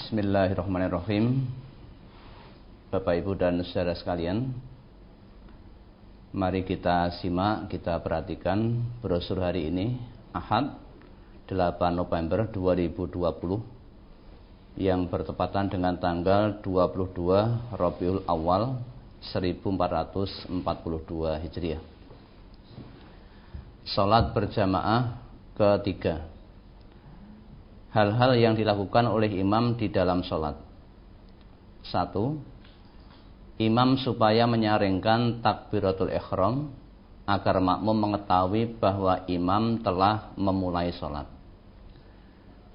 Bismillahirrahmanirrahim. Bapak Ibu dan saudara sekalian, mari kita simak, kita perhatikan brosur hari ini, Ahad 8 November 2020 yang bertepatan dengan tanggal 22 Rabiul Awal 1442 Hijriah. Salat berjamaah ketiga. Hal-hal yang dilakukan oleh imam di dalam sholat. 1. Imam supaya menyaringkan takbiratul ihram agar makmum mengetahui bahwa imam telah memulai sholat.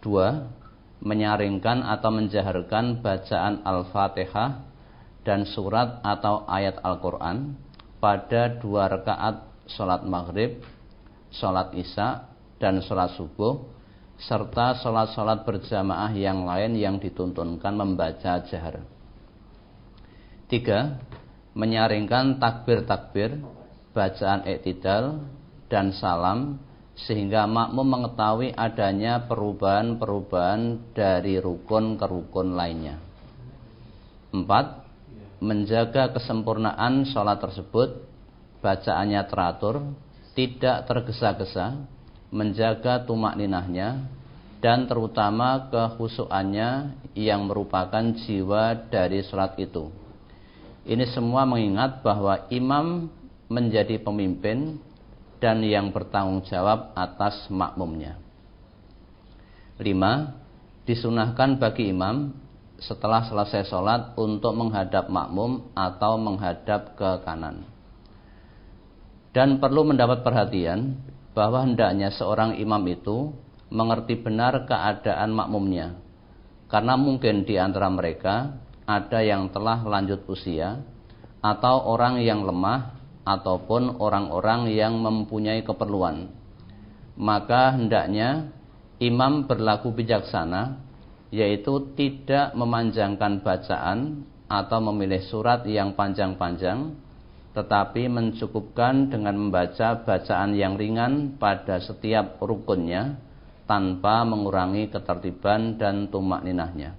2. Menyaringkan atau menjaharkan bacaan Al-Fatihah dan surat atau ayat Al-Quran pada 2 rakaat sholat maghrib, sholat isya, dan sholat subuh, serta sholat-sholat berjamaah yang lain yang dituntunkan membaca jahar. 3. Menyaringkan takbir-takbir, bacaan iktidal, dan salam sehingga makmum mengetahui adanya perubahan-perubahan dari rukun ke rukun lainnya. 4. Menjaga kesempurnaan sholat tersebut, bacaannya teratur, tidak tergesa-gesa, menjaga tumakninahnya, dan terutama kekhusyukannya yang merupakan jiwa dari sholat itu. Ini semua mengingat bahwa imam menjadi pemimpin dan yang bertanggung jawab atas makmumnya. 5. Disunahkan bagi imam setelah selesai sholat untuk menghadap makmum atau menghadap ke kanan. Dan perlu mendapat perhatian bahwa hendaknya seorang imam itu mengerti benar keadaan makmumnya, karena mungkin di antara mereka ada yang telah lanjut usia, atau orang yang lemah, ataupun orang-orang yang mempunyai keperluan. Maka hendaknya imam berlaku bijaksana, yaitu tidak memanjangkan bacaan atau memilih surat yang panjang-panjang, tetapi mencukupkan dengan membaca bacaan yang ringan pada setiap rukunnya tanpa mengurangi ketertiban dan tumakninahnya.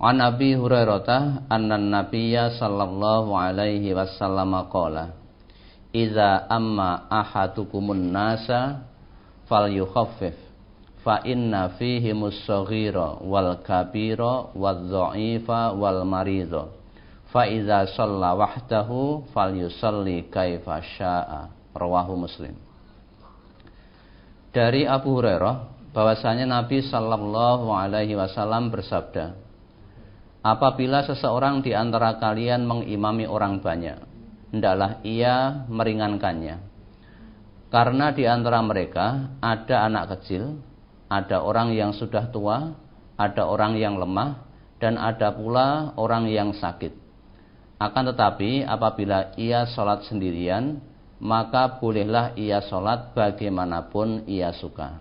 An Abi Hurairah annan Nabiyya sallallahu alaihi wasallam qala, "Idza amma ahadukumun nasa falyukhaffif, fa inna fihimus shaghira wal kabira wadh-dha'ifa wal maridha. Fa idza shalla wahdahu falyusalli kaifa syaa." Rawahu Muslim. Dari Abu Hurairah bahwasanya Nabi sallallahu alaihi wasallam bersabda, apabila seseorang di antara kalian mengimami orang banyak, hendaklah ia meringankannya. Karena di antara mereka ada anak kecil, ada orang yang sudah tua, ada orang yang lemah, dan ada pula orang yang sakit. Akan tetapi apabila ia sholat sendirian, maka bolehlah ia sholat bagaimanapun ia suka.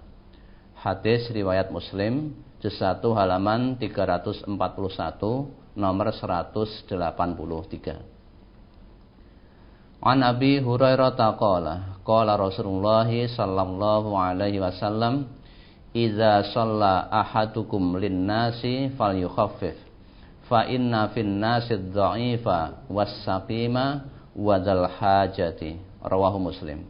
Hadis riwayat Muslim, juz 1 halaman 341, nomor 183. An Abi Hurairah qala, qala Rasulullah sallallahu alaihi wasallam, "Idza shalla ahadukum lin-nasi falyukhaffif. Fa inna fin nasi dha'ifa was-saqima wa dzal hajati." Rawahu Muslim.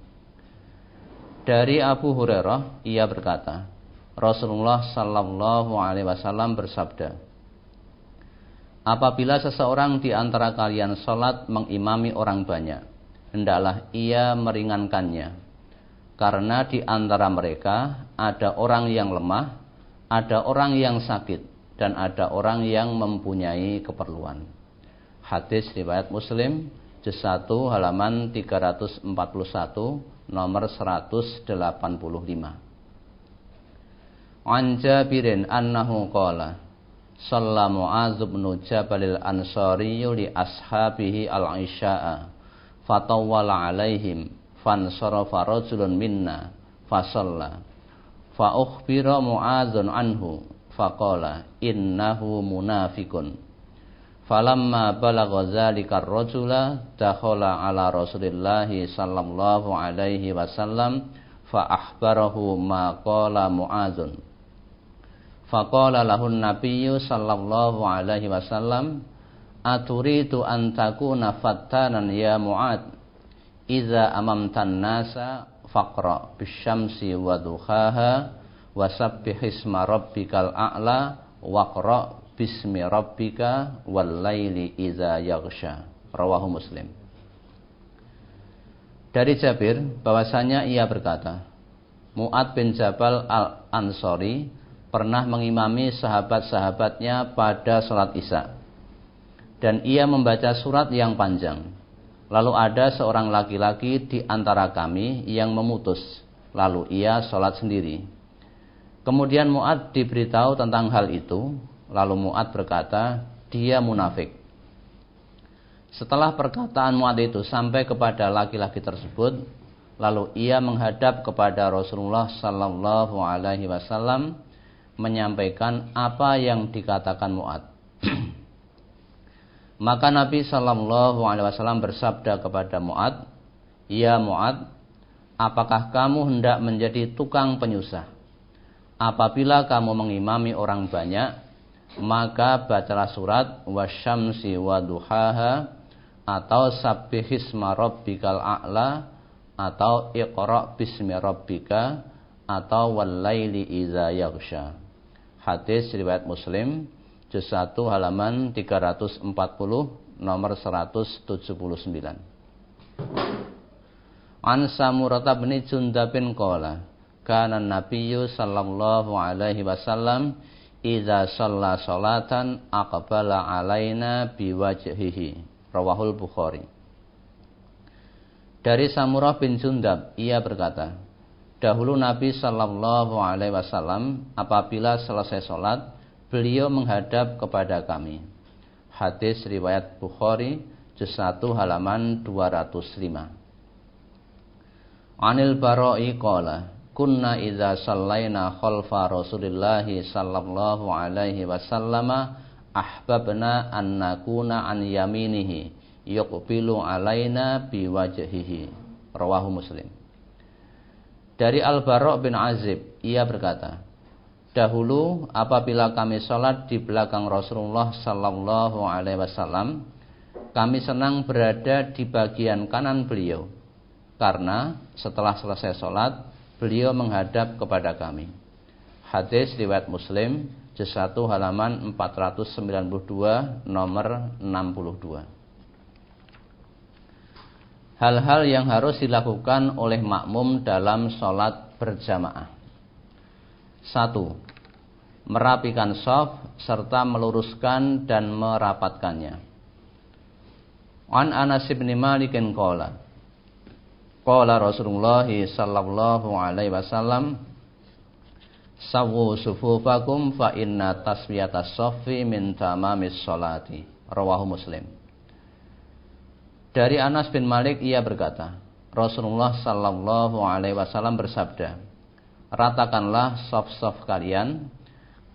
Dari Abu Hurairah ia berkata, Rasulullah sallallahu alaihi wasallam bersabda, apabila seseorang di antara kalian salat mengimami orang banyak, hendaklah ia meringankannya. Karena di antara mereka ada orang yang lemah, ada orang yang sakit, dan ada orang yang mempunyai keperluan. Hadis riwayat Muslim, juz 1 halaman 341, nomor 185. An Jabirin annahu qala, shalla Mu'adz bin Jabal al-Ansari li ashabihi al-isya'a fatawwala alaihim fansarafa rajulun minna fasalla fa ukhbira Mu'adzun anhu faqala innahu munafiqun. Falamma balagha dzalika ar-rajula dakhala ala Rasulillah sallallahu alaihi wasallam fa akhbarahu ma qala Mu'adzun. Faqala lahun nabiyyu sallallahu alaihi wasallam, aturidu an takuna fattanan ya Mu'ad, idza amamtan nasa faqra bisyamsi wa duhaha wasabbih isma rabbikal a'la waqra bismi rabbika wal laili idza yaghsha. Rawahu Muslim. Dari Jabir bahwasanya ia berkata, Mu'ad bin Jabal al-Ansori pernah mengimami sahabat-sahabatnya pada salat Isya, dan ia membaca surat yang panjang. Lalu ada seorang laki-laki di antara kami yang memutus, lalu ia salat sendiri. Kemudian Mu'ad diberitahu tentang hal itu, lalu Mu'ad berkata, dia munafik. Setelah perkataan Mu'ad itu sampai kepada laki-laki tersebut, lalu ia menghadap kepada Rasulullah sallallahu alaihi wasallam menyampaikan apa yang dikatakan Mu'ad. Maka Nabi sallallahu alaihi wasallam bersabda kepada Mu'ad, "Ya Mu'ad, apakah kamu hendak menjadi tukang penyusah? Apabila kamu mengimami orang banyak, maka bacalah surat wasyamsi waduhaha atau sabbihisma rabbikal a'la atau iqra bismi rabbika atau wal laili idza yaghsha." Hadis riwayat Muslim, juz 1 halaman 340, nomor 179. An Samurah bin Jundab qala, kana Nabiyyu sallallahu alaihi wasallam idza shalla sholatan aqbala alaina biwajhihi. Rawahul Bukhari. Dari Samurah bin Jundab, ia berkata, dahulu Nabi sallallahu alaihi wasallam apabila selesai sholat, beliau menghadap kepada kami. Hadis riwayat Bukhari, juz 1 halaman 205. Anil Bara'i qala, kunna idza shallaina khalfa Rasulillah sallallahu alaihi wasallam ahbabna an nakuna an yaminihi yuqbilu alaina biwajhihi. Rawahu Muslim. Dari Al-Bara' bin Azib, ia berkata, dahulu apabila kami sholat di belakang Rasulullah sallallahu alaihi wasallam, kami senang berada di bagian kanan beliau, karena setelah selesai sholat, beliau menghadap kepada kami. Hadis riwayat Muslim, juz 1 halaman 492, nomor 62. Hal-hal yang harus dilakukan oleh makmum dalam sholat berjamaah. 1. Merapikan shaf serta meluruskan dan merapatkannya. An Anas bin Malik qala, qala Rasulullah sallallahu alaihi wasallam, sawwu sufufakum fa inna taswiyatas shaffi min tamamis sholati. Rawahu Muslim. Dari Anas bin Malik ia berkata, Rasulullah sallallahu alaihi wasallam bersabda, ratakanlah shaf-shaf kalian,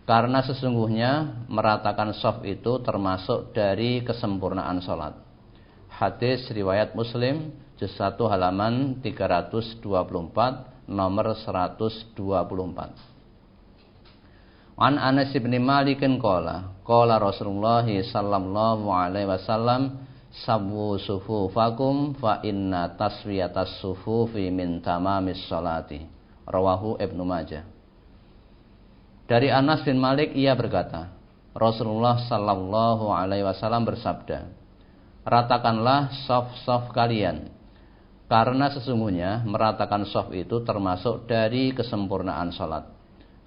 karena sesungguhnya meratakan shaf itu termasuk dari kesempurnaan salat. Hadis riwayat Muslim, juz 1 halaman 324, nomor 124. An Anas bin Malik qala, qala Rasulullah sallallahu alaihi wasallam, sawwu sufufakum fa inna taswiyatas sufufi min tamamis sholati. Rawahu Ibnu Majah. Dari Anas bin Malik ia berkata, Rasulullah sallallahu alaihi wasallam bersabda, ratakanlah shaf-shaf kalian, karena sesungguhnya meratakan shaf itu termasuk dari kesempurnaan salat.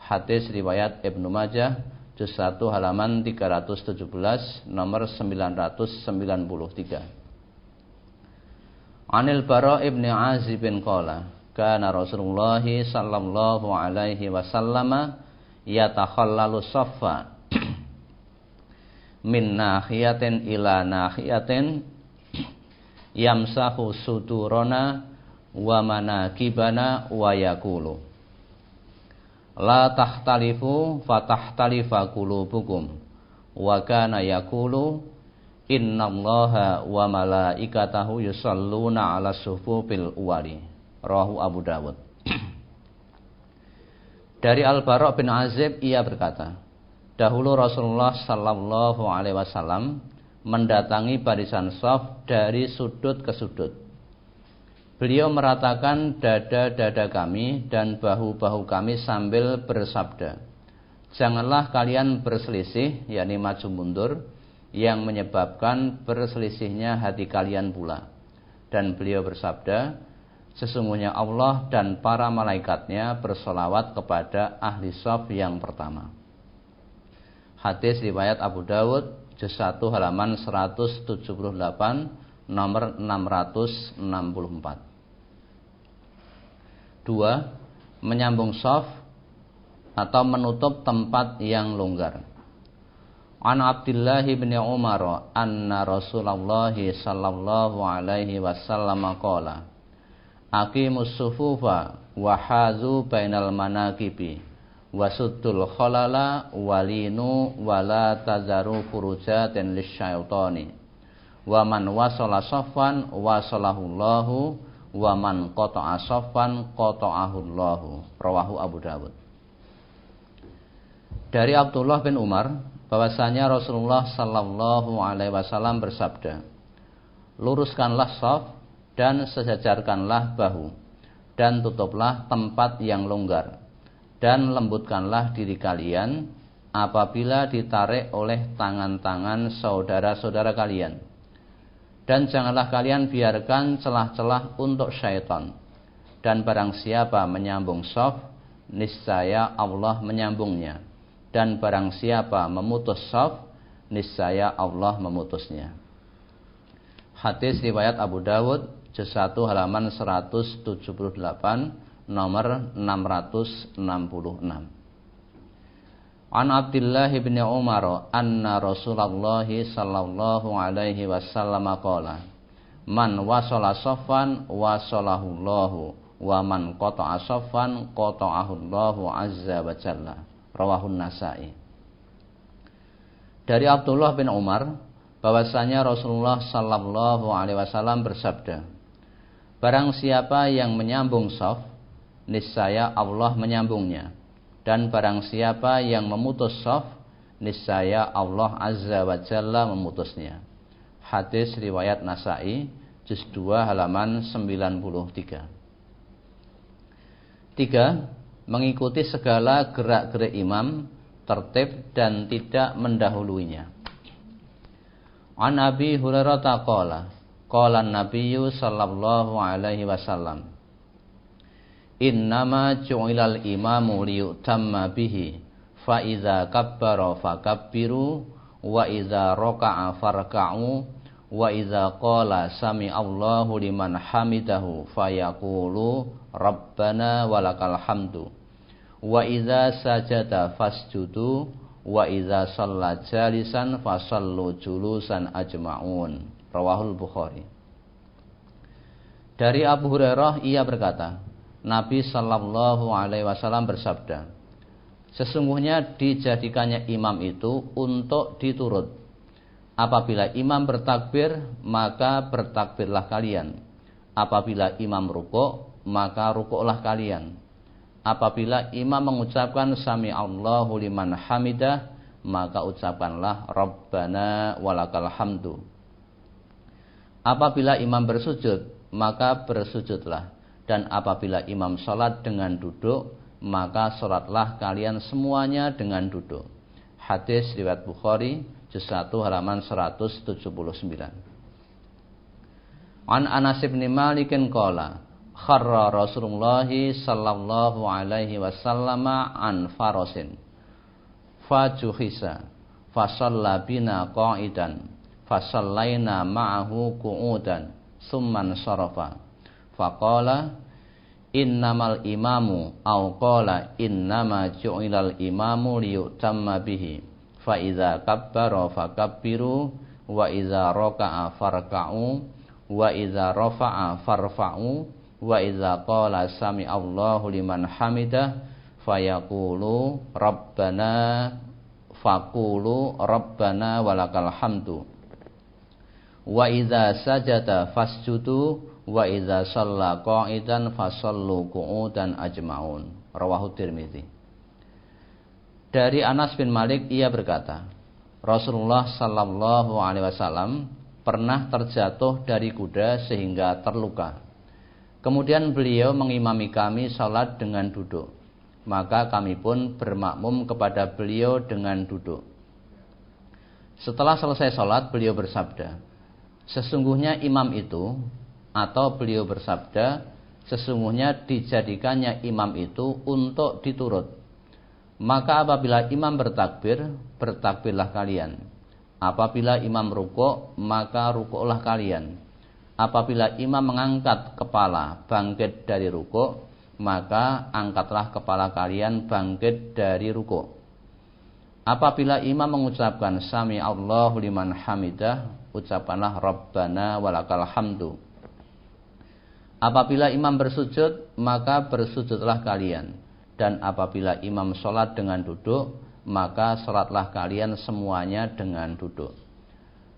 Hadis riwayat Ibnu Majah, juz 1 halaman 317, nomor 993. Anil Bara' ibn Azib qala, kana Rasulullah sallallahu alaihi wasallam yatakhallalu shaffa min nahiyatin ila nahiyatin yamsahu sudurana wa manakibana wa yaqulu, la tahtalifu fatahtalifa qulubukum, wa kana yaqulu innallaha wa malaikatahu yusalluna 'alas sufufil awwali. Rawahu Abu Dawud. Dari Al-Bara' bin Azib ia berkata, Dahulu Rasulullah sallallahu alaihi wasallam mendatangi barisan shaf dari sudut ke sudut. Beliau meratakan dada-dada kami dan bahu-bahu kami sambil bersabda, "Janganlah kalian berselisih," yakni maju mundur, yang menyebabkan berselisihnya hati kalian pula. Dan beliau bersabda, "Sesungguhnya Allah dan para malaikatnya bersolawat kepada ahli shaf yang pertama." Hadis riwayat Abu Dawud, juz 1 halaman 178, nomor 664. 2. Menyambung shaf atau menutup tempat yang longgar. An Abdullah bin Umar anna Rasulullah sallallahu alaihi wasallam qala, "Aqimus sufufa wa hazu bainal manaqibi wasuddul khalala walinu wala tazaru furujatin lisyaitani wa man wasala saffan wasalahullahu wa man qata'a saffan qata'ahullahu." Rawahu Abu Dawud. Dari Abdullah bin Umar bahwasanya Rasulullah sallallahu alaihi wasallam bersabda, "Luruskanlah shaf dan sejajarkanlah bahu dan tutuplah tempat yang longgar dan lembutkanlah diri kalian apabila ditarik oleh tangan-tangan saudara-saudara kalian. Dan janganlah kalian biarkan celah-celah untuk syaitan. Dan barang siapa menyambung shaf, niscaya Allah menyambungnya. Dan barang siapa memutus shaf, niscaya Allah memutusnya." Hadis riwayat Abu Dawud, juz 1 halaman 178, nomor 666. An Abdullah bin Umar anna Rasulullah sallallahu alaihi wasallam qala, "Man wasala saffan wasalahullahu wa man qata'a saffan qata'ahullahu azza wa jalla." Rawahun Nasa'i. Dari Abdullah bin Umar bahwasanya Rasulullah sallallahu alaihi wasallam bersabda, "Barang siapa yang menyambung shaf, niscaya Allah menyambungnya. Dan barang siapa yang memutus shaf, niscaya Allah azza wa jalla memutusnya." Hadis riwayat Nasa'i, juz 2 halaman 93. 3. Mengikuti segala gerak-gerik imam, tertib dan tidak mendahuluinya. An Abi Hurairah qala, qala an-nabiyyu sallallahu alaihi wasallam, "Innama ju'ilal imamu liyutamma bihi, fa idza kabbara fakabbiru, wa idza raka'a farka'u, wa idza qala sami'allahu liman hamidahu fayaqulu rabbana walakal hamdu, wa idza sajada fasjudu, wa idza shalla jalisan fasallu julusan ajma'un." Rawahul Bukhari. Dari Abu Hurairah ia berkata, Nabi sallallahu alaihi wasallam bersabda, "Sesungguhnya dijadikannya imam itu untuk diturut. Apabila imam bertakbir, maka bertakbirlah kalian. Apabila imam rukuk, maka rukuklah kalian. Apabila imam mengucapkan sami Allahu liman hamidah, maka ucapkanlah Rabbana walakal hamdu. Apabila imam bersujud, maka bersujudlah. Dan apabila imam salat dengan duduk, maka salatlah kalian semuanya dengan duduk." Hadis riwayat Bukhari, juz 1 halaman 179. An Anas bin Malik qala, "Kharra Rasulullah sallallahu alaihi wasallam an farasin fajuhisa fasalla bina qa'idan fasallaina ma'ahu qu'udan summan sarafa faqala innamal imamu au qala innama ju'ilal imamu liyutamma bihi fa idza kabbara fakabbiru wa idza raka'a farka'u wa idza rafa'a farfa'u wa idza qala sami Allahu liman hamidah fayaqulu rabbana faqulu rabbana walakal hamdu wa idza sajada fasjudu wa idza shalla qa'idan fasallu qu'udan ajma'un. Rawahu Tirmidzi. Dari Abu Hurairah ia berkata, Nabi sallallahu alaihi wasallam bersabda, "Sesungguhnya dijadikannya imam itu untuk diturut. Apabila imam bertakbir, maka bertakbirlah kalian. Apabila imam rukuk, maka rukuklah kalian. Apabila imam mengucapkan sami Allahu liman hamidah, fa idza kabbara fakabbiru, wa idza qala sami Allahu liman hamidah fayaqulu rabbana faqulu rabbana walakal hamdu wa idza sajada fasjudu wa idza shalla qa'idan fasallu qu'udan ajma'un." Rawahu Tirmidzi. Dari Anas bin Malik ia berkata, Rasulullah sallallahu alaihi wasallam pernah terjatuh dari kuda sehingga terluka. Kemudian beliau mengimami kami salat dengan duduk. Maka kami pun bermakmum kepada beliau dengan duduk. Setelah selesai salat beliau bersabda, sesungguhnya imam itu, atau beliau bersabda, sesungguhnya dijadikannya imam itu untuk diturut. Maka apabila imam bertakbir, bertakbirlah kalian. Apabila imam rukuk, maka rukuklah kalian. Apabila imam mengangkat kepala bangkit dari rukuk, maka angkatlah kepala kalian bangkit dari rukuk. Apabila imam mengucapkan Sami Allahu liman hamidah, ucapkanlah Rabbana walakal hamdu. Apabila imam bersujud, maka bersujudlah kalian. Dan apabila imam sholat dengan duduk, maka sholatlah kalian semuanya dengan duduk.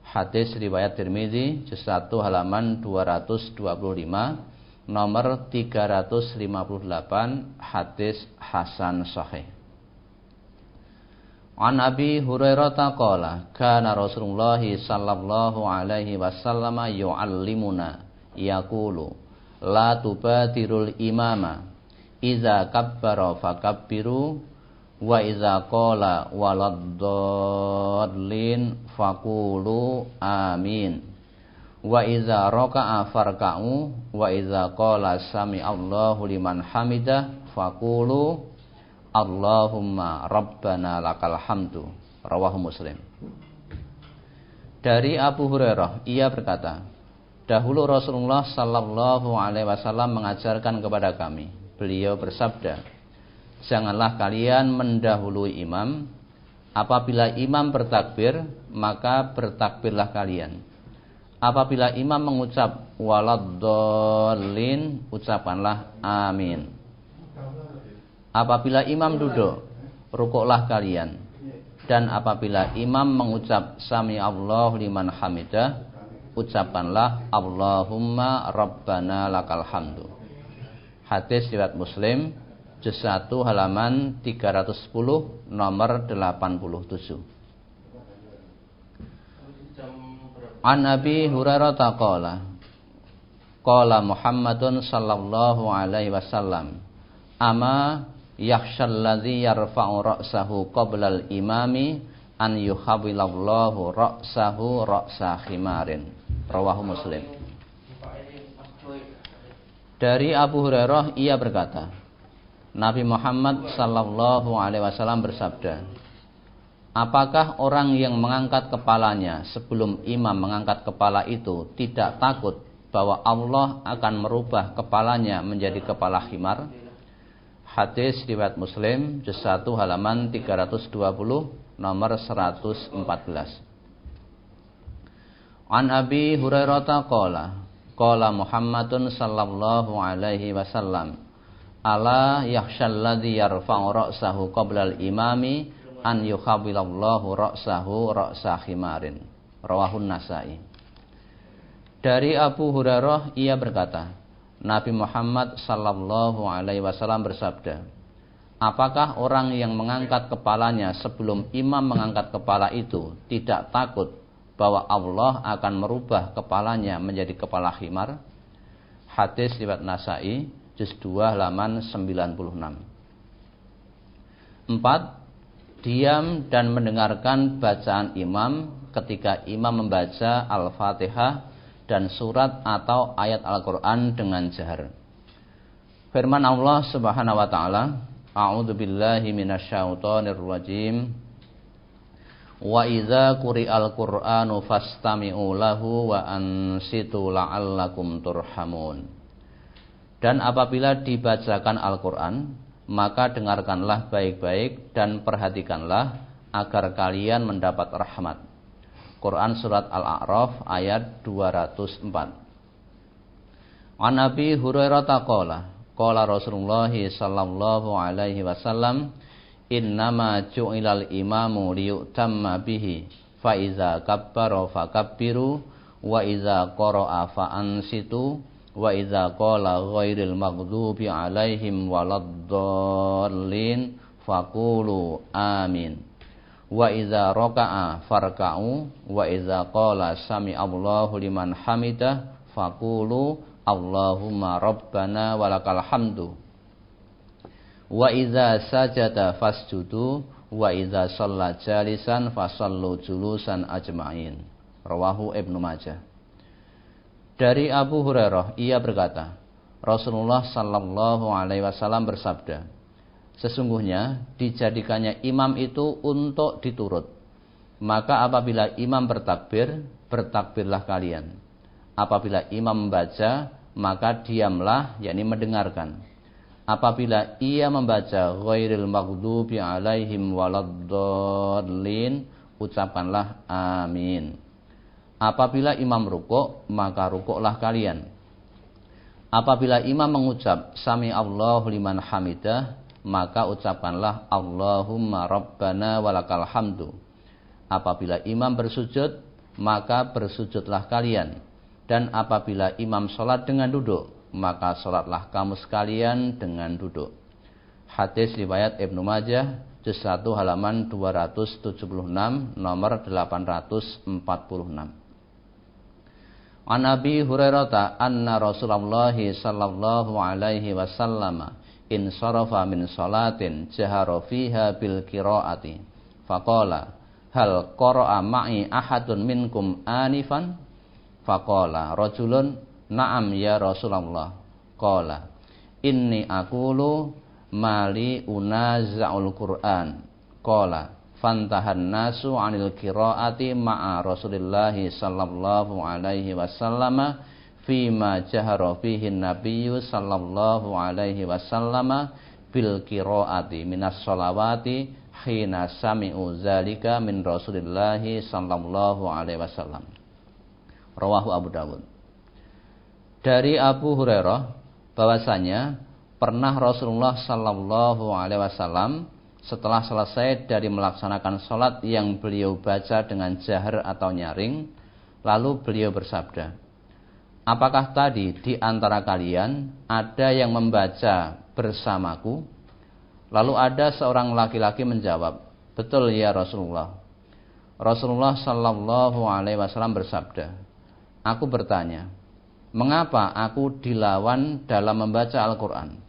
Hadis riwayat Tirmidzi, juz 1 halaman 225, nomor 358, hadis hasan sahih. An Abi Hurairah qala, kana Rasulullah sallallahu alaihi wasallam yu'allimuna yaqulu la tubatirul imama iza kabbara fakabbiru wa iza qala waladdallin faqulu amin wa iza raka'a farka'u wa iza qala sami Allahu liman hamidah faqulu Allahumma rabbana lakal hamdu. Rawahu Muslim. Dari Abu Hurairah ia berkata, dahulu Rasulullah sallallahu alaihi wasallam mengajarkan kepada kami. Beliau bersabda, janganlah kalian mendahului imam. Apabila imam bertakbir, maka bertakbirlah kalian. Apabila imam mengucap waladdallin, ucapkanlah amin. Apabila imam duduk, rukuklah kalian. Dan apabila imam mengucap Sami Allahu liman hamidah, ucapkanlah Allahumma rabbana lakal hamdu. Hadis riwayat Muslim, juz 1 halaman 310, nomor 87. An Abi Hurairah qala, qala Muhammadun sallallahu alaihi wasallam, ama yakhshalladzi yarfa'u ra'sahu qabla al-imami an yuhawwilallahu ra'sahu ra'sa khimarin. Rawahu Muslim. Dari Abu Hurairah ia berkata, Nabi Muhammad sallallahu alaihi wasallam bersabda, apakah orang yang mengangkat kepalanya sebelum imam mengangkat kepala itu tidak takut bahwa Allah akan merubah kepalanya menjadi kepala khimar? Hadis riwayat Muslim, juz 1 halaman 320, nomor 114. An Abi Hurairah qala, qala Muhammadun sallallahu alaihi wasallam, ala yakhshalladzi yarfa'u ra'sahu qabla al-imami an yukhawwilallahu ra'sahu ra'sa khimarin. Rawahun Nasa'i. Dari Abu Hurairah ia berkata, Nabi Muhammad sallallahu alaihi wasallam bersabda, apakah orang yang mengangkat kepalanya sebelum imam mengangkat kepala itu tidak takut bahwa Allah akan merubah kepalanya menjadi kepala khimar? Hadis riwayat Nasa'i, juz 2 halaman 96. 4. Diam dan mendengarkan bacaan imam ketika imam membaca Al-Fatihah dan surat atau ayat Al-Quran dengan jahar. Firman Allah subhanahu wa ta'ala, a'udzu billahi minasyaitonir rajim, wa idza quri'al qur'anu fastami'u lahu wa ansitu la'allakum turhamun. Dan apabila dibacakan Al-Quran, maka dengarkanlah baik-baik dan perhatikanlah agar kalian mendapat rahmat. Quran surat Al-A'raf ayat 204. An Abi Hurairah qala, qala Rasulullah sallallahu alaihi wasallam, innama ju'ilal imamu liyutamma bihi fa iza kabbara fakabbiru wa iza qara'a fa ansitu wa iza qala ghairil maghdubi alaihim waladdallin faqulu amin. Wa idza raka'a farka'u wa idza qala sami'allahu liman hamidah faqulu Allahumma rabbana walakal hamdu. Wa idza sajada fasjudu wa idza shalla jalisan fasallu julusan ajma'in. Rawahu Ibnu Majah. Dari Abu Hurairah ia berkata, Rasulullah sallallahu alaihi wasallam bersabda, sesungguhnya dijadikannya imam itu untuk diturut. Maka apabila imam bertakbir, bertakbirlah kalian. Apabila imam membaca, maka diamlah, yakni mendengarkan. Apabila ia membaca ghairil maghdubi alaihim waladdallin, ucapkanlah amin. Apabila imam rukuk, maka rukuklah kalian. Apabila imam mengucap sami Allahu liman hamidah, maka ucapkanlah Allahumma rabbana walakal hamdu. Apabila imam bersujud, maka bersujudlah kalian. Dan apabila imam sholat dengan duduk, maka sholatlah kamu sekalian dengan duduk. Hadis riwayat Ibnu Majah, juz 1 halaman 276, nomor 846. An Abi Hurairah anna Rasulullah sallallahu alaihi wasallam in sarafa min salatin jahara fiha bil qiraati faqala hal qara'a ma'i ahadun minkum anifan faqala rajulun na'am ya Rasulullah qala inni aqulu mali unazza'ul Qur'an qala fantahan nasu 'anil qiraati ma'a Rasulillah sallallahu alaihi wasallam fima jahara fihi nabiyyu sallallahu alaihi wasallam bil qiraati minas sholawati hina sami'u zalika min Rasulillah sallallahu alaihi wasallam. Rawahu Abu Dawud. Dari Abu Hurairah bahwasanya pernah Rasulullah sallallahu alaihi wasallam setelah selesai dari melaksanakan sholat yang beliau baca dengan jahar atau nyaring, lalu beliau bersabda, apakah tadi di antara kalian ada yang membaca bersamaku? Lalu ada seorang laki-laki menjawab, betul ya Rasulullah. Rasulullah sallallahu alaihi wasallam bersabda, aku bertanya, mengapa aku dilawan dalam membaca Al-Quran?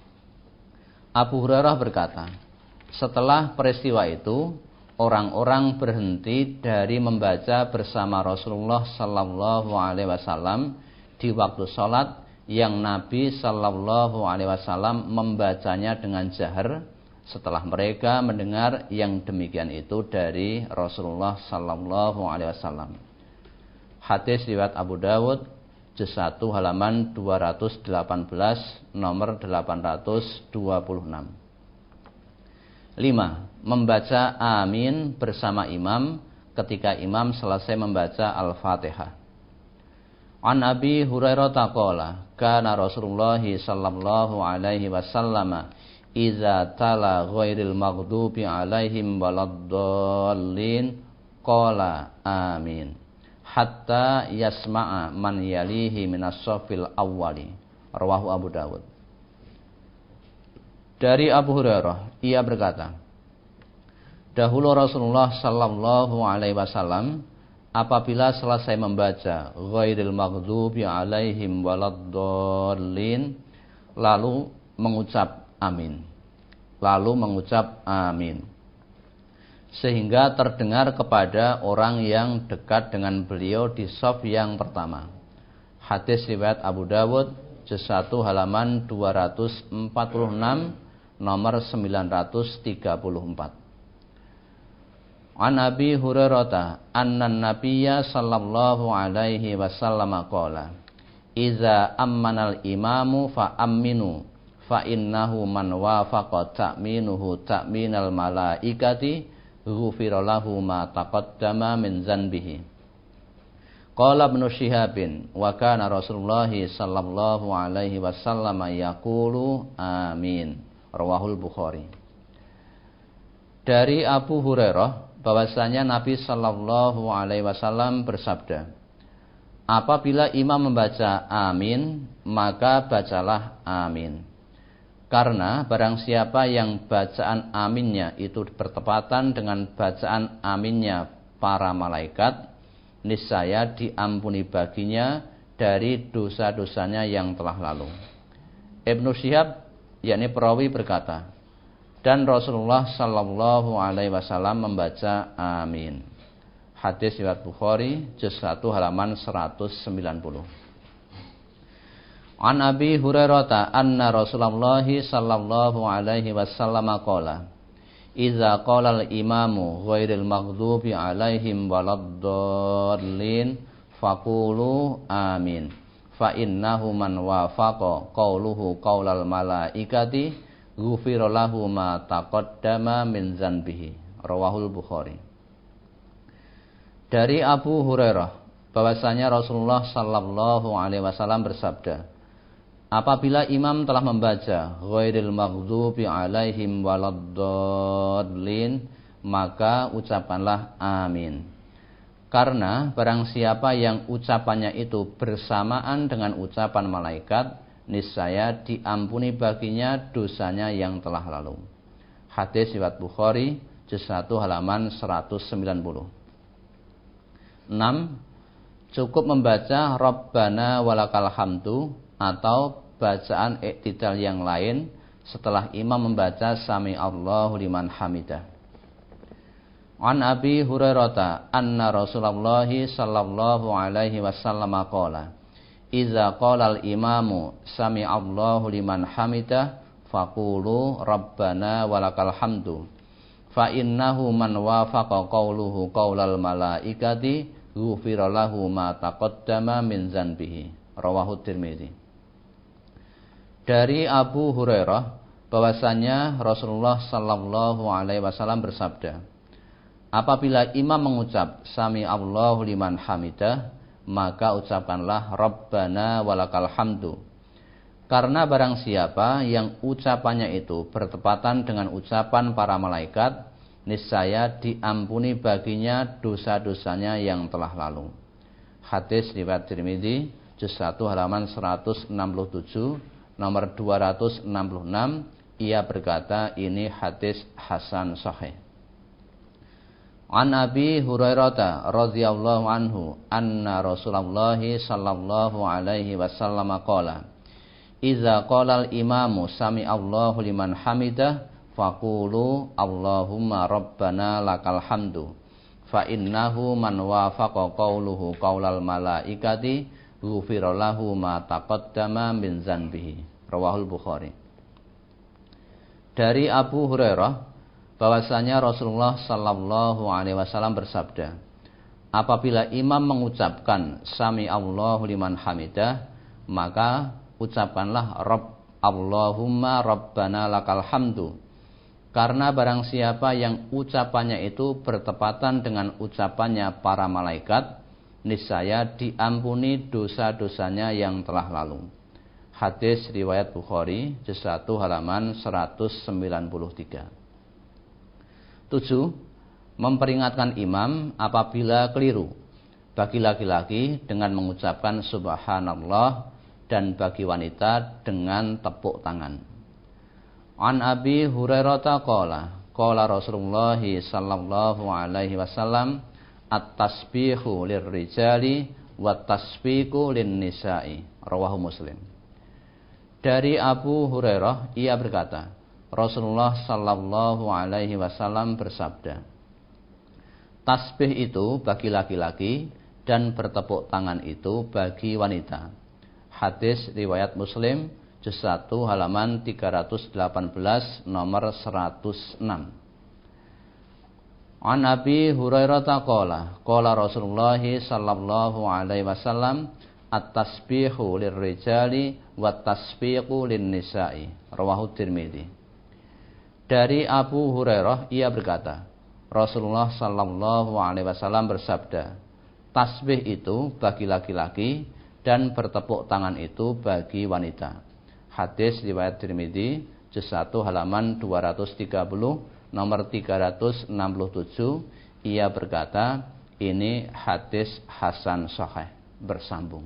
Abu Hurairah berkata, setelah peristiwa itu, orang-orang berhenti dari membaca bersama Rasulullah sallallahu alaihi wasallam di waktu sholat yang Nabi sallallahu alaihi wasallam membacanya dengan jahar setelah mereka mendengar yang demikian itu dari Rasulullah sallallahu alaihi wasallam. Hadis riwayat Abu Dawud, juz 1 halaman 218, nomor 826. 5. Membaca amin bersama imam ketika imam selesai membaca Al-Fatihah. An Abi Hurairah qala kana Rasulullah sallallahu alaihi wasallam idza tala ghairil maghdubi alaihim waladdallin qala amin hatta yasma'a man yalihi minas shaffil awwali. Rawahu Abu Dawud. Dari Abu Hurairah ia berkata, dahulu Rasulullah sallallahu alaihi wasallam apabila selesai membaca ghairil maghdubi alaihim waladdallin lalu mengucap amin. Sehingga terdengar kepada orang yang dekat dengan beliau di shaf yang pertama. Hadis riwayat Abu Dawud, juz 1 halaman 246, nomor 934. An Abi Hurairah anna Nabiyya sallallahu alaihi wasallam qala idza ammanal imamu fa amminu fa innahu man wafaqa ta'minuhu ta'minal malaikati ghufira lahu ma taqaddama min zanbihi. Qala Ibnu Syihabin wa kana Rasulullah sallallahu alaihi wasallam yaqulu amin. Rawahul Bukhari. Dari Abu Hurairah bahwasanya Nabi sallallahu alaihi wasallam bersabda, apabila imam membaca amin, maka bacalah amin. Karena barang siapa yang bacaan aminnya itu bertepatan dengan bacaan aminnya para malaikat, niscaya diampuni baginya dari dosa-dosanya yang telah lalu. Ibnu Syihab, yakni perawi, berkata, dan Rasulullah sallallahu alaihi wasallam membaca amin. Hadis riwayat Bukhari, juz 1 halaman 190. An Abi Hurairah anna Rasulullah sallallahu alaihi wasallam qala, "Idza qala al-imamu ghairil maghdubi alaihim waladdallin faqulu amin. Fa innahu man wafaqa qauluhu qaulal malaikati ghufira lahu ma taqaddama min dzanbihi." Rawahul Bukhari. Dari Abu Hurairah bahwasanya Rasulullah sallallahu alaihi wasallam bersabda, apabila imam telah membaca ghairil maghdubi alaihim waladdallin, maka ucapkanlah amin. Karena barang siapa yang ucapannya itu bersamaan dengan ucapan malaikat, niscaya diampuni baginya dosanya yang telah lalu. Hadis riwayat Bukhari, juz 1 halaman 190. 6. Cukup membaca Rabbana walakal hamdu atau bacaan iktidal yang lain setelah imam membaca Sami Allahu liman hamidah. An Abi Hurairah anna Rasulullah sallallahu alaihi wasallam qala, "Idza qala al-imamu Sami Allahu liman hamidah faqulu Rabbana walakal hamdu. Fa innahu man wafaqa qauluhu qaulal malaikati ghufira lahu ma taqaddama min dzanbihi." Rawahu Tirmidzi. Dari Abu Hurairah bahwasanya Rasulullah sallallahu alaihi wasallam bersabda, apabila imam mengucap Sami Allahu liman hamidah, maka ucapkanlah Rabbana walakal hamdu. Karena barang siapa yang ucapannya itu bertepatan dengan ucapan para malaikat, niscaya diampuni baginya dosa-dosanya yang telah lalu. Hadis riwayat Tirmidzi, juz 1 halaman 167, nomor 266. Ia berkata, ini hadis hasan sahih. An Abi Hurairah radhiyallahu anhu anna Rasulullah sallallahu alaihi wasallam qala, "Idza qala al-imamu sami Allahu liman hamidah faqulu Allahumma rabbana lakal hamdu. Fa innahu man wafaqa qauluhu qaulal malaikati ghufira lahu ma taqaddama min dzanbihi." Rawahul Bukhari. Dari Abu Hurairah bahwasanya Rasulullah sallallahu alaihi wasallam bersabda, apabila imam mengucapkan Sami Allahu liman hamidah, maka ucapkanlah Allahumma rabbana lakal hamdu. Karena barang siapa yang ucapannya itu bertepatan dengan ucapannya para malaikat, niscaya diampuni dosa-dosanya yang telah lalu. Hadis riwayat Bukhari, juz 1 halaman 193. 7. Memperingatkan imam apabila keliru, bagi laki-laki dengan mengucapkan subhanallah dan bagi wanita dengan tepuk tangan. An Abi Hurairah qala Rasulullah sallallahu alaihi wasallam, at-tasbihu lirrijali wat tasbiqu lin-nisa'i. Rawahu Muslim. Dari Abu Hurairah ia berkata, Rasulullah sallallahu alaihi wasallam bersabda, tasbih itu bagi laki-laki dan bertepuk tangan itu bagi wanita. Hadis riwayat Muslim, juz 1 halaman 318, nomor 106. An Abi Hurairah qala Rasulullah sallallahu alaihi wasallam, at-tasbihu lirrijali wat tasbiqu lin-nisa'i. Rawahu Tirmidzi. Dari Abu Hurairah ia berkata, Rasulullah sallallahu alaihi wasallam bersabda, tasbih itu bagi laki-laki dan bertepuk tangan itu bagi wanita. Hadis riwayat Tirmidzi, juz 1 halaman 230, nomor 367. Ia berkata, ini hadis hasan sahih, bersambung.